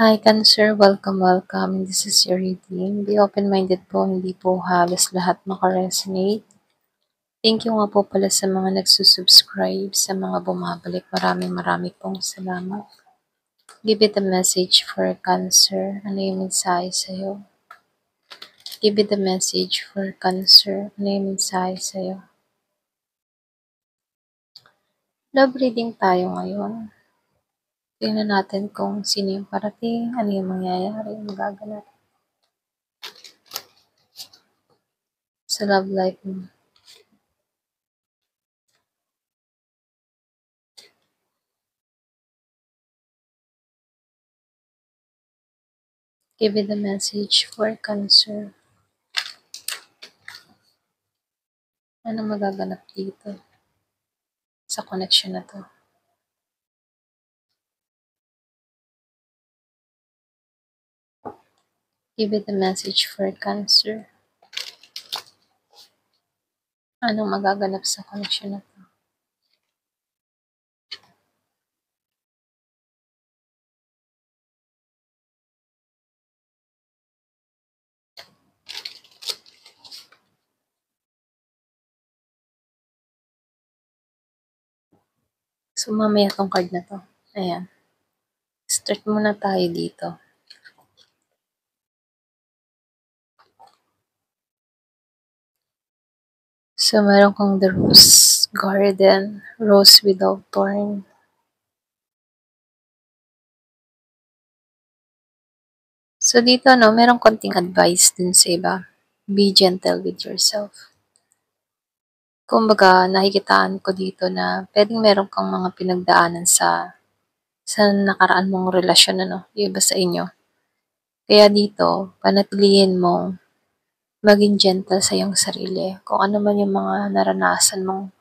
Hi, Cancer. Welcome. This is your reading. Be open-minded po, hindi po halos lahat makaresonate. Thank you nga po pala sa mga nagsusubscribe, sa mga bumabalik. Maraming pong salamat. Give it a message for Cancer. Ano yung mensahe sa'yo? Give it a message for Cancer. Ano yung mensahe sa'yo? Love reading tayo ngayon. Tingnan natin kung sino yung parating, ano yung mangyayari, magaganap sa love life mo. Give it a message for Cancer. Ano magaganap dito sa connection na to? Give it a message for Cancer. Anong magaganap sa connection na to? So, mamaya tong card na to. Ayan. Start muna tayo dito. So, meron kang the Rose Garden. Rose without thorn. So, dito, meron konting advice dun sa iba. Be gentle with yourself. Kumbaga, nakikitaan ko dito na pwedeng meron kang mga pinagdaanan sa nakaraan mong relasyon, yung iba sa inyo. Kaya dito, panatilihin mong maging gentle sa iyong sarili. Kung ano man yung mga naranasan mong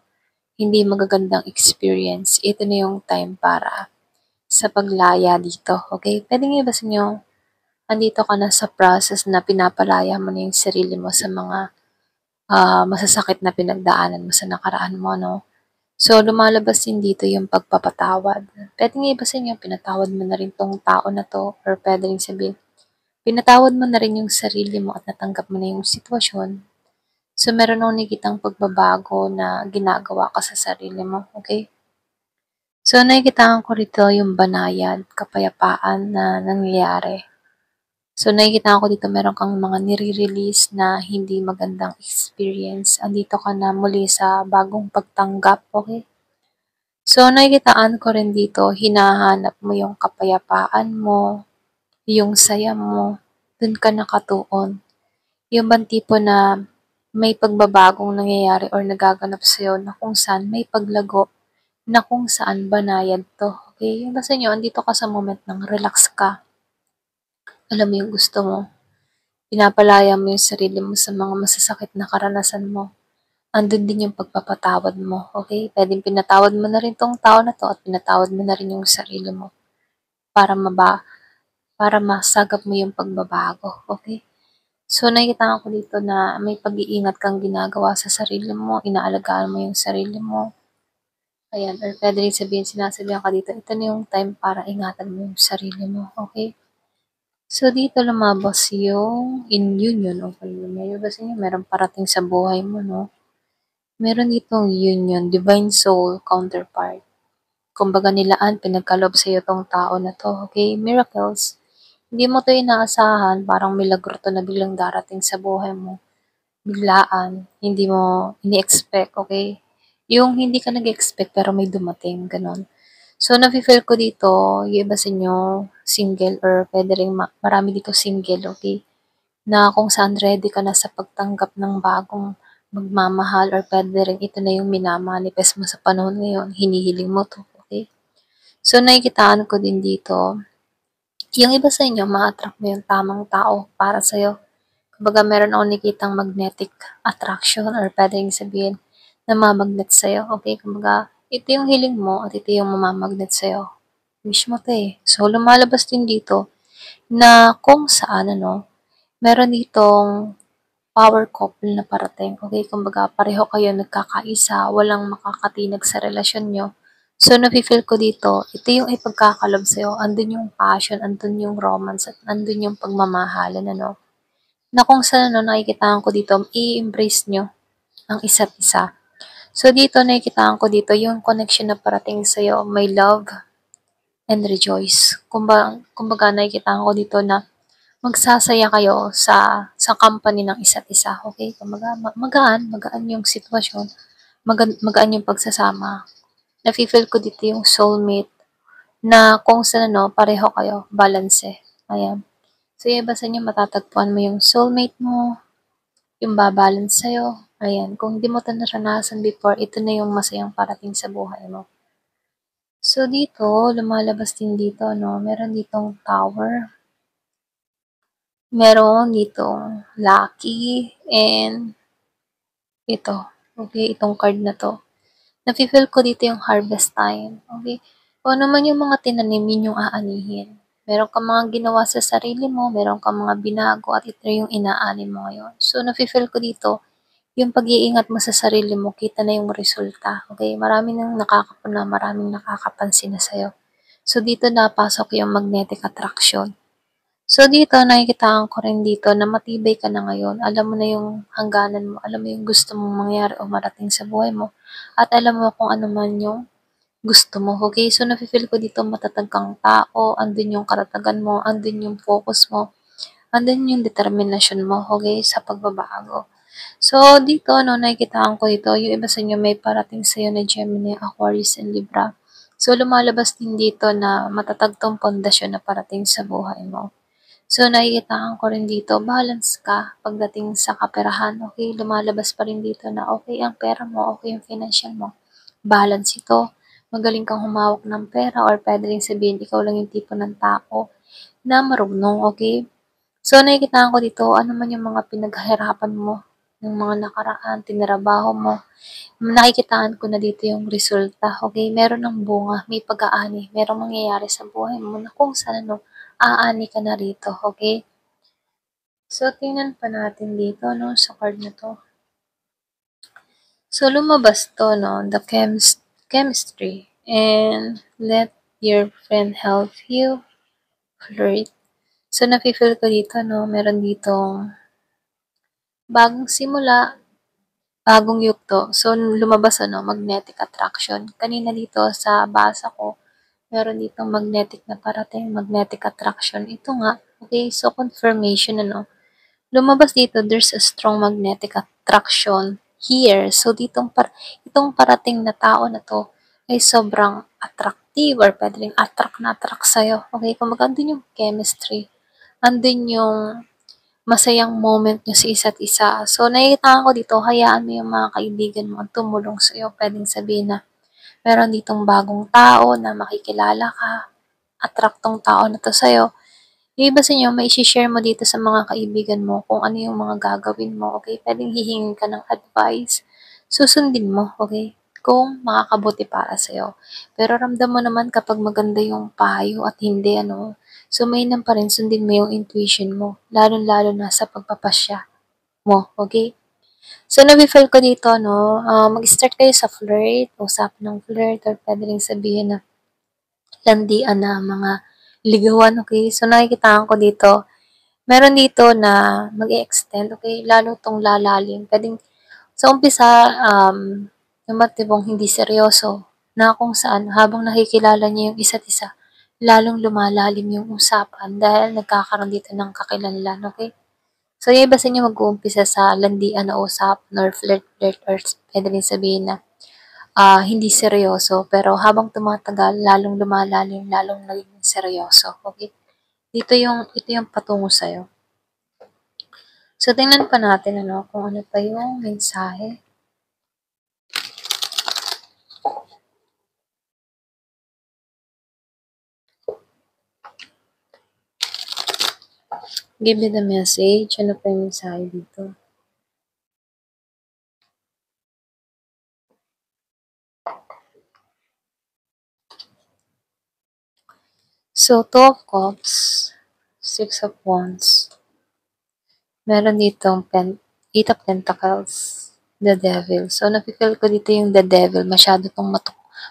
hindi magagandang experience, ito na yung time para sa paglaya dito. Okay? Pwede nga ba sa inyo, andito ka na sa process na pinapalaya mo na yung sarili mo sa mga masasakit na pinagdaanan mo sa nakaraan mo, no? So, lumalabas din dito yung pagpapatawad. Pwede nga ba sa inyo, pinatawad mo na rin tong tao na to, or pwede rin sabihin, pinatawad mo na rin yung sarili mo at natanggap mo na yung sitwasyon. So, meron akong nakikitang pagbabago na ginagawa ka sa sarili mo, okay? So, nakikitaan ko rito yung banayad, kapayapaan na nangyayari. So, nakikitaan ko dito meron kang mga nire-release na hindi magandang experience. Andito ka na muli sa bagong pagtanggap, okay? So, nakikitaan ko rin dito, hinahanap mo yung kapayapaan mo, yung saya mo, dun ka nakatuon. Yung bang tipo na may pagbabagong nangyayari or nagaganap sa'yo na kung saan may paglago na kung saan banayad to. Okay? Yung kasi nyo, andito ka sa moment ng relax ka. Alam mo yung gusto mo. Pinapalaya mo yung sarili mo sa mga masasakit na karanasan mo. Andun din yung pagpapatawad mo. Okay? Pwedeng pinatawad mo na rin tong tao na to at pinatawad mo na rin yung sarili mo para para masagap mo yung pagbabago. Okay? So, nakikita ko dito na may pag-iingat kang ginagawa sa sarili mo, inaalagaan mo yung sarili mo. Ayan, or pwede rin sabihin, sinasabihan ka dito, ito na yung time para ingatan mo yung sarili mo, okay? So, dito lumabas yung in union, okay? May ba sa inyo, meron parating sa buhay mo, no? Meron ditong union, divine soul counterpart. Kumbaga nilaan, pinagkalob sa iyo tong tao na to, okay? Miracles. Hindi mo to inaasahan, parang milagro to na biglang darating sa buhay mo. Biglaan, hindi mo ini-expect, okay? Yung hindi ka nag-expect pero may dumating, ganon. So, nafe-feel ko dito, yung iba sa inyo, single or pwede rin marami dito single, okay? Na kung saan ready ka na sa pagtanggap ng bagong magmamahal or pwede rin ito na yung minamanifest mo sa panahon ngayon, hinihiling mo to, okay? So, nakikitaan ko din dito, yung iba sa inyo, ma-attract mo yung tamang tao para sa'yo. Kumbaga, meron akong nakitang magnetic attraction or pwedeng sabihin na mamagnet sa'yo. Okay, kumbaga, ito yung hiling mo at ito yung mamamagnet sa'yo. Wish mo to eh. So, lumalabas din dito na kung saan, meron ditong power couple na parating. Okay, kumbaga, pareho kayo nagkakaisa, walang makakatinag sa relasyon nyo. So, nafi-feel ko dito, ito yung ipagkakalob sa'yo, andun yung passion, andun yung romance, at andun yung pagmamahalan, ano, na kung saan, ano, nakikitaan ko dito, i-embrace nyo ang isa't isa. So, dito nakikitaan ko dito yung connection na parating sa'yo, may love and rejoice. Kumbaga nakikitaan ko dito na magsasaya kayo sa company ng isa't isa, okay? Kumbaga, magaan yung sitwasyon, magaan yung pagsasama. Nafi-feel ko dito yung soulmate na kung saan ano, pareho kayo, balanse. Ayan. So, yung iba sa inyo, matatagpuan mo yung soulmate mo, yung babalance sa'yo. Ayan. Kung hindi mo ito naranasan before, ito na yung masayang parating sa buhay mo. So, dito, lumalabas din dito, no? Meron ditong tower. Meron ditong lucky. And, ito. Okay, itong card na to. Nafe-feel ko dito yung harvest time. Okay? Kung ano man yung mga tinanim, yun yung aanihin. Meron kang mga ginawa sa sarili mo, meron kang mga binago, at ito yung inaanin mo ngayon. So, nafe-feel ko dito, yung pag-iingat mo sa sarili mo, kita na yung resulta. Okay? Maraming nang nakakapuna, maraming nakakapansin na sa'yo. So, dito napasok yung magnetic attraction. So, dito nakikitaan ko rin dito na matibay ka na ngayon. Alam mo na yung hangganan mo, alam mo yung gusto mong mangyari o marating sa buhay mo, at alam mo kung ano man yung gusto mo, okay? So, nafe-feel ko dito matatag kang tao, andun yung karatagan mo, andun yung focus mo, andun yung determinasyon mo, okay, sa pagbabago. So, dito, no, nakikitaan ko dito, yung iba sa inyo may parating sa'yo na Gemini, Aquarius, and Libra. So, lumalabas din dito na matatag tong pundasyon na parating sa buhay mo. So, nakikitaan ko rin dito, balance ka pagdating sa kaperahan, okay? Lumalabas pa rin dito na okay ang pera mo, okay yung financial mo. Balance ito. Magaling kang humawak ng pera or pwede rin sabihin, ikaw lang yung tipo ng tao na marunong, okay? So, nakikitaan ko dito, ano man yung mga pinaghirapan mo, yung mga nakaraan, tinrabaho mo, nakikitaan ko na dito yung resulta, okay? Meron ng bunga, may pag-aani, merong mangyayari sa buhay mo na kung saan ano, aani ka na rito, okay? So, tingnan pa natin dito, no, sa card na to. So, lumabas to, no, the chemistry, and let your friend help you flirt. So, nafe-feel ko dito, no, meron ditong bagong simula, bagong yugto. So, lumabas, ano, magnetic attraction. Kanina dito sa basa ko, meron ditong magnetic na parating, magnetic attraction. Ito nga, okay, so confirmation, ano, lumabas dito, there's a strong magnetic attraction here. So, itong parating na tao na to ay sobrang attractive or pwede rin attract sa'yo. Okay, kumbaga andun yung chemistry. Andun yung masayang moment nyo sa isa't isa. So, nakikita ko dito, hayaan mo yung mga kaibigan mo ang tumulong sa'yo. Pwedeng sabihin na meron ditong bagong tao na makikilala ka, attract tao na to sa'yo. Yung iba sa inyo, may share mo dito sa mga kaibigan mo kung ano yung mga gagawin mo, okay? Pwedeng hihingin ka ng advice, susundin mo, okay? Kung makakabuti para sa'yo. Pero ramdam mo naman kapag maganda yung payo at hindi, ano, so mainam pa rin sundin mo yung intuition mo, lalo-lalo na sa pagpapasya mo, okay? So, nabi-feel ko dito, no, mag-start kayo sa flirt, usap ng flirt, or pwede rin sabihin na landian na mga ligawan, okay? So, nakikitaan ko dito, meron dito na mag-extend, okay? Lalo tong lalalim. Pwedeng, sa umpisa, yung matibong hindi seryoso, na kung saan, habang nakikilala niyo yung isa't isa, lalong lumalalim yung usapan dahil nagkakaroon dito ng kakilanlan, okay? So, yung iba sa inyo mag-uumpisa sa landian na usapan or flirt, or pwede rin sabihin na hindi seryoso, pero habang tumatagal, lalong lumalalim, lalong nagiging seryoso, okay? Ito yung patungo sa'yo. So, tingnan pa natin, ano, kung ano pa yung mensahe. Give me the message. Ano pa yung mensahe dito? So, Two of Cups, Six of Wands. Meron ditong Eight of Pentacles, the Devil. So, napipil ko dito yung the Devil. Masyado tong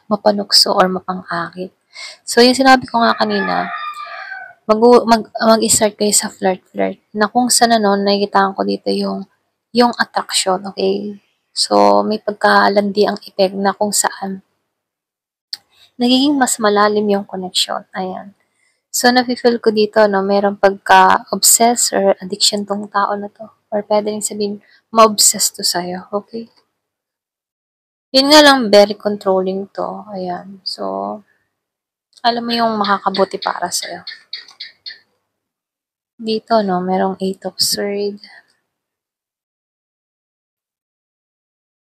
mapanukso or mapang-akit. So, yung sinabi ko nga kanina, mag-start kayo sa flirt-flirt na kung saan ano, nakikitaan ko dito yung attraction, okay? So, may pagkalandi ang effect na kung saan nagiging mas malalim yung connection. Ayan. So, nafe-feel ko dito, no, merong pagka-obsess or addiction tong tao na to. Or pwede rin sabihin, ma-obsess to sa'yo. Okay? Yun nga lang, very controlling to. Ayan. So, alam mo yung makakabuti para sa'yo. Dito, no, merong 8 of Swords.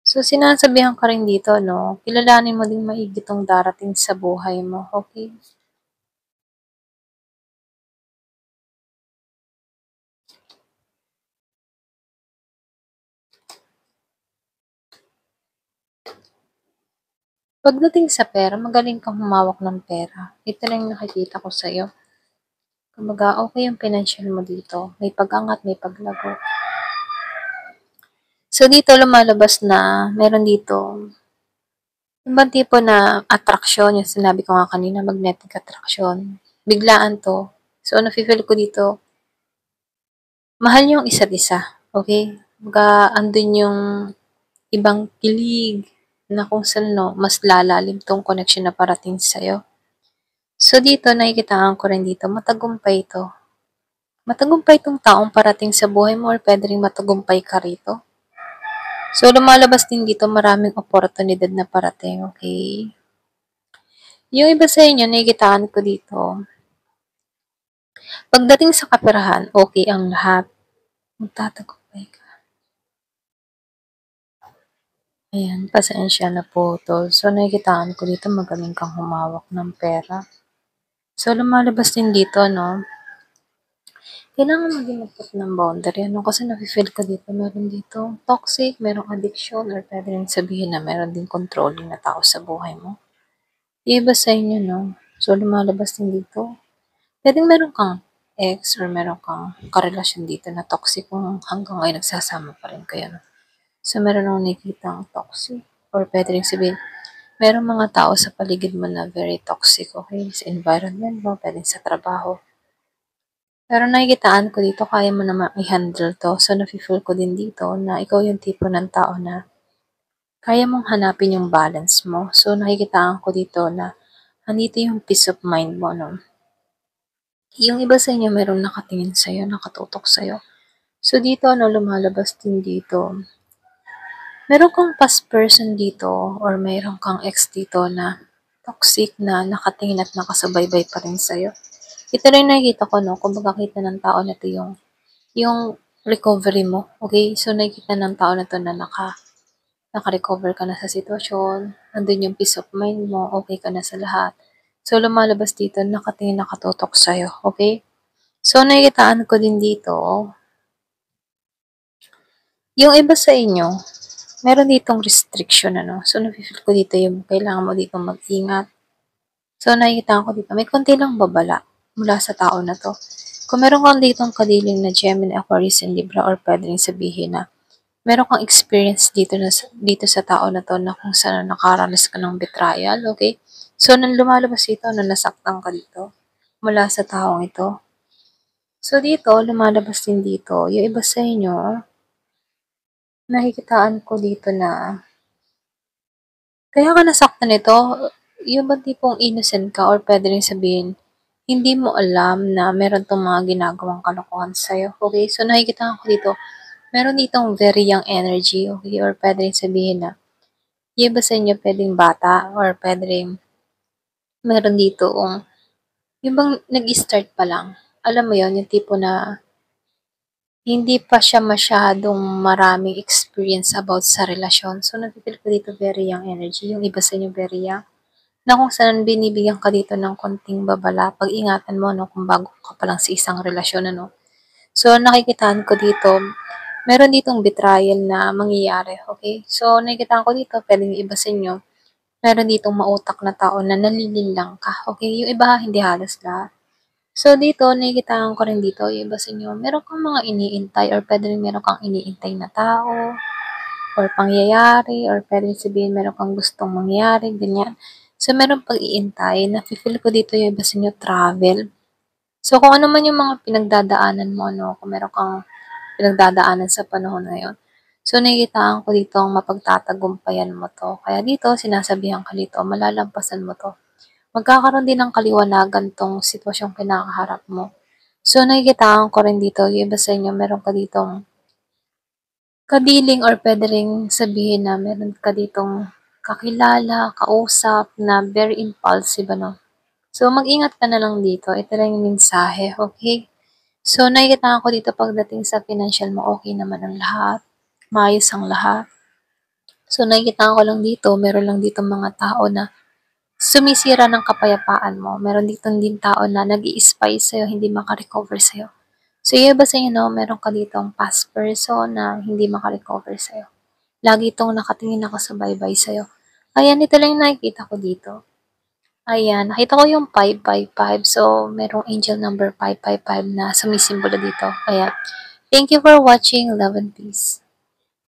So, sinasabihan ka rin dito, no, kilalanin mo din maigi tong darating sa buhay mo. Okay? Pagdating sa pera, magaling kang humawak ng pera. Ito lang yung nakikita ko sa'yo. Kumbaga, okay yung financial mo dito. May pag-angat, may paglago. So, dito lumalabas na meron dito ibang tipo na attraction, yung sinabi ko nga kanina, magnetic attraction. Biglaan to. So, nafe-feel ko dito, mahal yung isa't isa. Okay? Kumbaga, andun yung ibang kilig na kung saan no, mas lalalim tong connection na parating sa'yo. So, dito, nakikitaan ko rin dito, matagumpay ito. Matagumpay itong taong parating sa buhay mo or pwede rin matagumpay ka rito. So, lumalabas din dito maraming oportunidad na parating, okay? Yung iba sa inyo, nakikitaan ko dito, pagdating sa kaperahan, okay ang lahat. Magtatagumpay ka. Ayan, pasensya na po to. So, nakikitaan ko dito, magaling kang humawak ng pera. So, lumalabas din dito, no? Kailangan maging mag-put ng boundary, ano? Kasi nafe-feel ko dito, meron dito toxic, merong addiction, or pwede rin sabihin na meron din controlling na tao sa buhay mo. Yung iba sa inyo, no? So, lumalabas din dito. Pwedeng meron kang ex or meron kang karelasyon dito na toxic kung hanggang ngayon nagsasama pa rin kayo, no? So, meron akong nakikita ang toxic. Or pwede rin sabihin, meron mga tao sa paligid mo na very toxic, okay? Sa environment mo, pwede sa trabaho. Pero nakikitaan ko dito, kaya mo naman i-handle to. So, nafe-feel ko din dito na ikaw yung tipo ng tao na kaya mong hanapin yung balance mo. So, nakikitaan ko dito na andito yung peace of mind mo, no? Yung iba sa inyo, merong nakatingin sa'yo, nakatutok sa'yo. So, dito, ano, lumalabas din dito. Meron kang past person dito or meron kang ex dito na toxic na nakatingin at nakasubaybay pa rin sa'yo. Ito rin nakikita ko, no, kung kita ng tao na to yung recovery mo, okay? So, nakikita ng tao na to na naka-recover ka na sa sitwasyon, andun yung peace of mind mo, okay ka na sa lahat. So, lumalabas dito, nakatingin, nakatutok sa'yo, okay? So, nakikitaan ko din dito, yung iba sa inyo, meron ditong restriction, ano? So, nafe-feel ko dito yung kailangan mo dito mag-ingat. So, nakikita ko dito, may konti lang babala mula sa tao na to. Kung meron kang ditong kadiling na Gemini, Aquarius, and Libra, or pwede rin sabihin na meron kang experience dito sa tao na to na kung saan nakaranas ka ng betrayal, okay? So, nang lumalabas dito, na nasaktan ka dito mula sa taong ito. So, dito, lumalabas din dito, yung iba sa inyo, nakikitaan ko dito na kaya ka nasaktan nito, yung ba tipong innocent ka or pwede rin sabihin, hindi mo alam na meron tong mga ginagawang kalokohan sa'yo. Okay? So, nakikita ko dito, meron ditong very young energy. Okay? Or pwede rin sabihin na, yung ba sa inyo pwedeng bata or pwede rin meron dito yung bang nag-start pa lang. Alam mo yon yung tipo na hindi pa siya masyadong maraming experience about sa relasyon. So, nag-feel ko dito very young energy. Yung iba sa inyo very young. Na kung saan binibigyan ka dito ng konting babala, pag-ingatan mo, no, kung bago ka pa lang sa isang relasyon, ano. So, nakikitaan ko dito, meron ditong betrayal na mangyayari, okay? So, nakikitaan ko dito, pwedeng iba sa inyo, meron ditong mautak na tao na nalilinlang ka, okay? Yung iba, hindi halos lahat. So, dito, nakikitaan ko rin dito, yung iba sa inyo, meron kang mga iniintay or pwede rin meron kang iniintay na tao or pangyayari or pwede sabihin meron kang gustong mangyari, ganyan. So, meron pag-iintay. Nafi-feel ko dito yung iba sa inyo travel. So, kung ano man yung mga pinagdadaanan mo, no, kung meron kang pinagdadaanan sa panahon ngayon. So, nakikitaan ko dito ang mapagtatagumpayan mo to. Kaya dito, sinasabihan ka dito, malalampasan mo to. Magkakaroon din ng kaliwanagan tong sitwasyong kinakaharap mo. So, nakikitaan ko rin dito, yung iba sa inyo, meron ka ditong kadiling or pwede ring sabihin na meron ka ditong kakilala, kausap na very impulsive, ano. So, mag-ingat ka na lang dito. Ito lang yung mensahe, okay? So, nakikita ko dito pagdating sa financial mo, okay naman ang lahat. Maayos ang lahat. So, nakikita ko lang dito, meron lang dito mga tao na sumisira ng kapayapaan mo. Meron dito din tao na nag-i-spy sa'yo, hindi makarecover sa'yo. So, yung iba sa inyo, no, meron ka ditong past person na hindi makarecover sa'yo. Lagi itong nakatingin nakasubaybay sa'yo. Ayan, ito lang yung nakikita ko dito. Ayan, nakita ko yung 555. So, merong angel number 555 na sumisimbolo dito. Ayan. Thank you for watching. Love and peace.